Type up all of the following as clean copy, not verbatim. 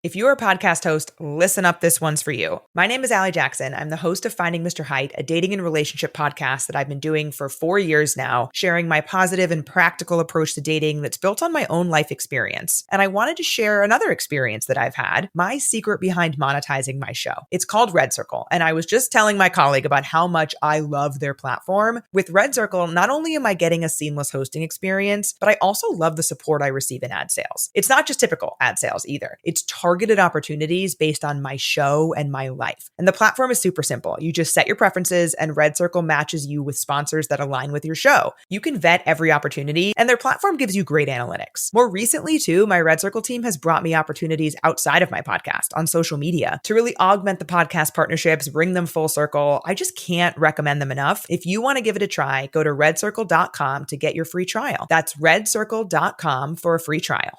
If you're a podcast host, listen up, this one's for you. My name is Allie Jackson. I'm the host of Finding Mr. Height, a dating and relationship podcast that I've been doing for 4 years now, sharing my positive and practical approach to dating that's built on my own life experience. And I wanted to share another experience that I've had, my secret behind monetizing my show. It's called Red Circle, and I was just telling my colleague about how much I love their platform. With Red Circle, not only am I getting a seamless hosting experience, but I also love the support I receive in ad sales. It's not just typical ad sales either. It's targeted opportunities based on my show and my life. And the platform is super simple. You just set your preferences and Red Circle matches you with sponsors that align with your show. You can vet every opportunity and their platform gives you great analytics. More recently too, my Red Circle team has brought me opportunities outside of my podcast on social media to really augment the podcast partnerships, bring them full circle. I just can't recommend them enough. If you want to give it a try, go to redcircle.com to get your free trial. That's redcircle.com for a free trial.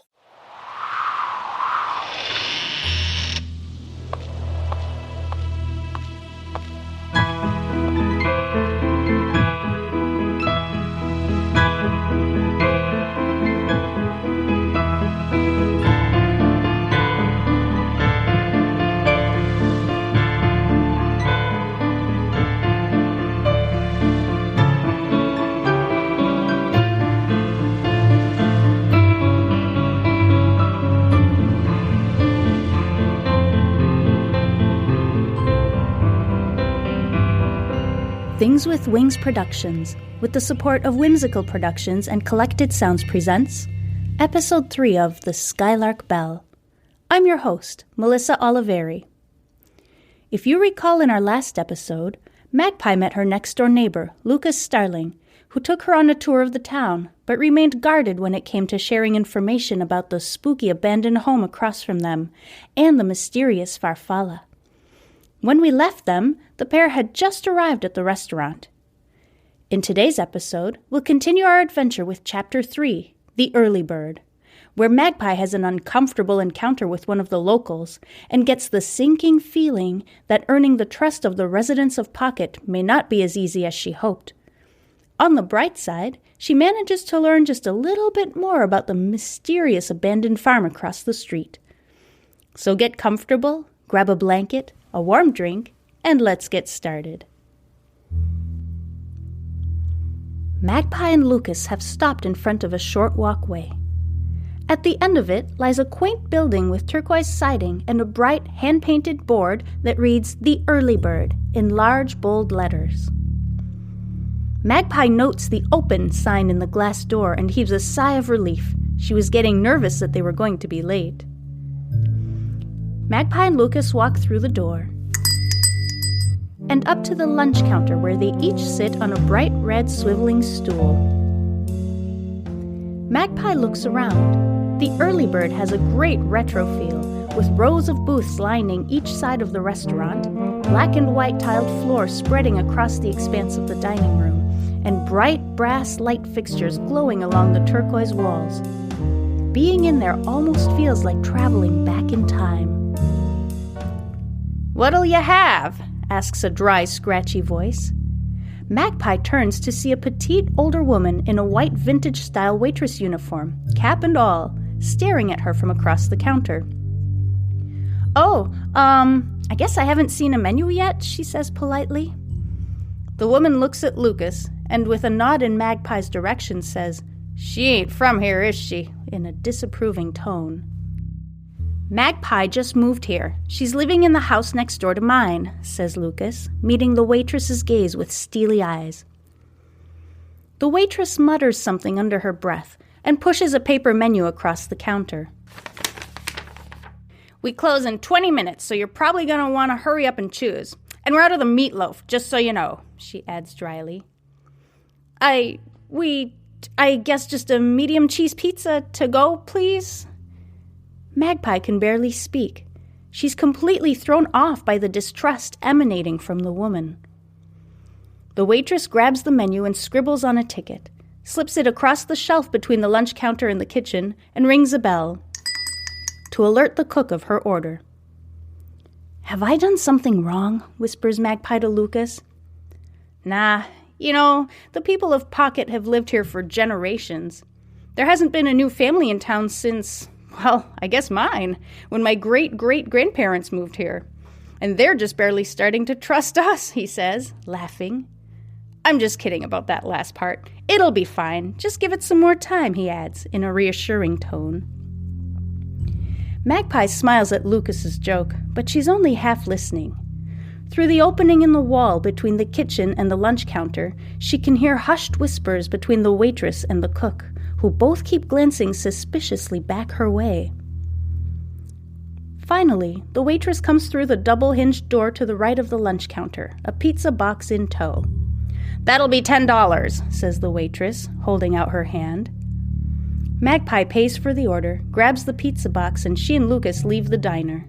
Things with Wings Productions, with the support of Whimsical Productions and Collected Sounds presents Episode 3 of The Skylark Bell. I'm your host, Melissa Oliveri. If you recall in our last episode, Magpie met her next-door neighbor, Lucas Starling, who took her on a tour of the town, but remained guarded when it came to sharing information about the spooky abandoned home across from them and the mysterious Farfalla. When we left them, the pair had just arrived at the restaurant. In today's episode, we'll continue our adventure with Chapter 3, The Early Bird, where Magpie has an uncomfortable encounter with one of the locals and gets the sinking feeling that earning the trust of the residents of Pocket may not be as easy as she hoped. On the bright side, she manages to learn just a little bit more about the mysterious abandoned farm across the street. So get comfortable, grab a blanket, a warm drink, and let's get started. Magpie and Lucas have stopped in front of a short walkway. At the end of it lies a quaint building with turquoise siding and a bright hand-painted board that reads The Early Bird in large, bold letters. Magpie notes the open sign in the glass door and heaves a sigh of relief. She was getting nervous that they were going to be late. Magpie and Lucas walk through the door and up to the lunch counter where they each sit on a bright red swiveling stool. Magpie looks around. The Early Bird has a great retro feel, with rows of booths lining each side of the restaurant, black and white tiled floor spreading across the expanse of the dining room, and bright brass light fixtures glowing along the turquoise walls. Being in there almost feels like traveling back in time. "What'll you have?" asks a dry, scratchy voice. Magpie turns to see a petite older woman in a white vintage-style waitress uniform, cap and all, staring at her from across the counter. I guess I haven't seen a menu yet," she says politely. The woman looks at Lucas, and with a nod in Magpie's direction says, "She ain't from here, is she?" in a disapproving tone. "Magpie just moved here. She's living in the house next door to mine," says Lucas, meeting the waitress's gaze with steely eyes. The waitress mutters something under her breath and pushes a paper menu across the counter. "We close in 20 minutes, so you're probably going to want to hurry up and choose. And we're out of the meatloaf, just so you know," she adds dryly. I guess just a medium cheese pizza to go, please?" Magpie can barely speak. She's completely thrown off by the distrust emanating from the woman. The waitress grabs the menu and scribbles on a ticket, slips it across the shelf between the lunch counter and the kitchen, and rings a bell to alert the cook of her order. "Have I done something wrong?" whispers Magpie to Lucas. "Nah, the people of Pocket have lived here for generations. There hasn't been a new family in town since, Well, I guess mine, when my great-great-grandparents moved here. And they're just barely starting to trust us, he says, laughing. I'm just kidding about that last part. It'll be fine. Just give it some more time, he adds, in a reassuring tone. Magpie smiles at Lucas's joke, but she's only half listening. Through the opening in the wall between the kitchen and the lunch counter, she can hear hushed whispers between the waitress and the cook, who both keep glancing suspiciously back her way. Finally, the waitress comes through the double-hinged door to the right of the lunch counter, a pizza box in tow. "That'll be $10, says the waitress, holding out her hand. Magpie pays for the order, grabs the pizza box, and she and Lucas leave the diner.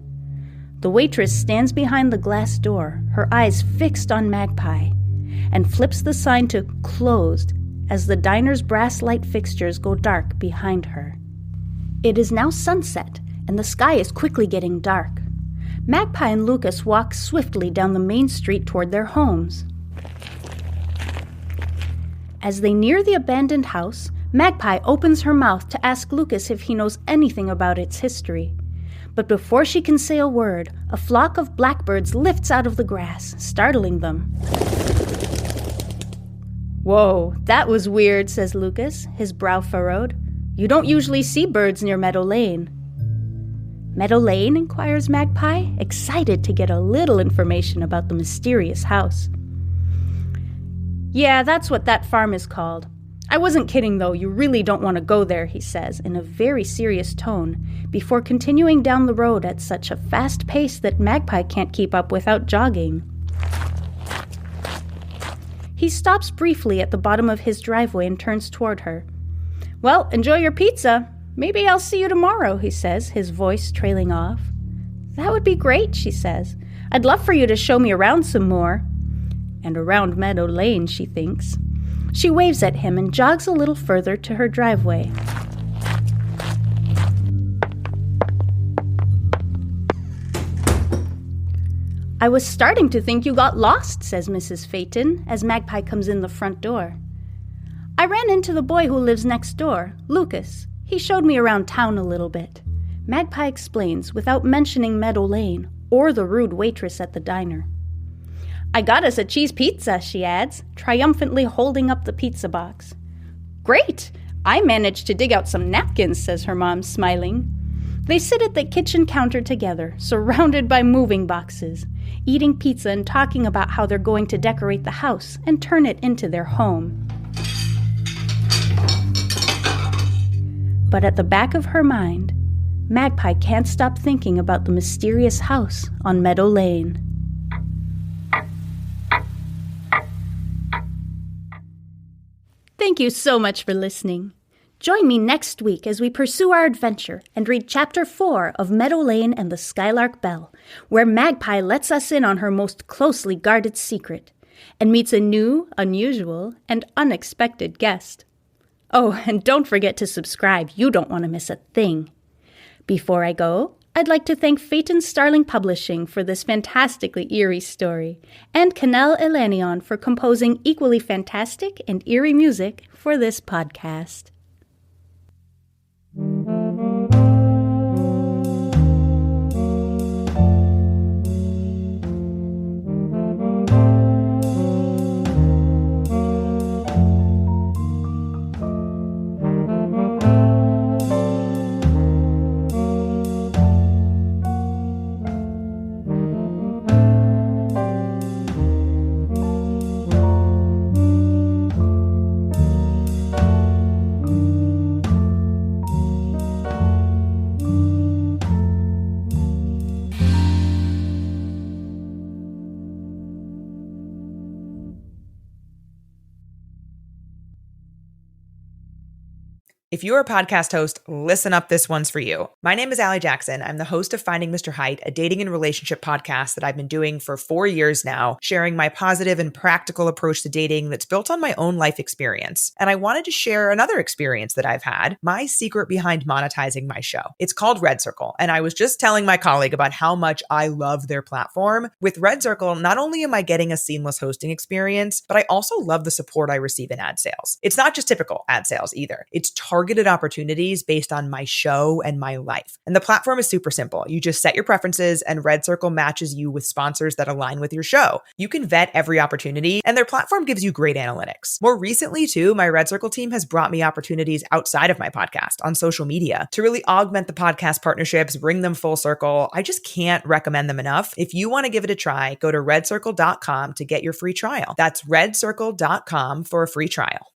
The waitress stands behind the glass door, her eyes fixed on Magpie, and flips the sign to "closed" as the diner's brass light fixtures go dark behind her. It is now sunset, and the sky is quickly getting dark. Magpie and Lucas walk swiftly down the main street toward their homes. As they near the abandoned house, Magpie opens her mouth to ask Lucas if he knows anything about its history. But before she can say a word, a flock of blackbirds lifts out of the grass, startling them. "Whoa, that was weird," says Lucas, his brow furrowed. "You don't usually see birds near Meadow Lane." "Meadow Lane?" inquires Magpie, excited to get a little information about the mysterious house. "Yeah, that's what that farm is called. I wasn't kidding, though. You really don't want to go there," he says, in a very serious tone, before continuing down the road at such a fast pace that Magpie can't keep up without jogging. He stops briefly at the bottom of his driveway and turns toward her. "Well, enjoy your pizza. Maybe I'll see you tomorrow," he says, his voice trailing off. "That would be great," she says. "I'd love for you to show me around some more." And around Meadow Lane, she thinks. She waves at him and jogs a little further to her driveway. "I was starting to think you got lost," says Mrs. Phaeton, as Magpie comes in the front door. "I ran into the boy who lives next door, Lucas. He showed me around town a little bit." Magpie explains, without mentioning Meadow Lane or the rude waitress at the diner. "I got us a cheese pizza," she adds, triumphantly holding up the pizza box. "Great! I managed to dig out some napkins," says her mom, smiling. They sit at the kitchen counter together, surrounded by moving boxes, eating pizza and talking about how they're going to decorate the house and turn it into their home. But at the back of her mind, Magpie can't stop thinking about the mysterious house on Meadow Lane. Thank you so much for listening. Join me next week as we pursue our adventure and read Chapter 4 of Meadow Lane and the Skylark Bell, where Magpie lets us in on her most closely guarded secret and meets a new, unusual, and unexpected guest. Oh, and don't forget to subscribe. You don't want to miss a thing. Before I go, I'd like to thank Phaeton Starling Publishing for this fantastically eerie story, and Canel Elanion for composing equally fantastic and eerie music for this podcast. If you're a podcast host, listen up, this one's for you. My name is Allie Jackson. I'm the host of Finding Mr. Height, a dating and relationship podcast that I've been doing for 4 years now, sharing my positive and practical approach to dating that's built on my own life experience. And I wanted to share another experience that I've had, my secret behind monetizing my show. It's called Red Circle, and I was just telling my colleague about how much I love their platform. With Red Circle, not only am I getting a seamless hosting experience, but I also love the support I receive in ad sales. It's not just typical ad sales either. It's targeted targeted opportunities based on my show and my life. And the platform is super simple. You just set your preferences and Red Circle matches you with sponsors that align with your show. You can vet every opportunity and their platform gives you great analytics. More recently too, my Red Circle team has brought me opportunities outside of my podcast on social media to really augment the podcast partnerships, bring them full circle. I just can't recommend them enough. If you want to give it a try, go to redcircle.com to get your free trial. That's redcircle.com for a free trial.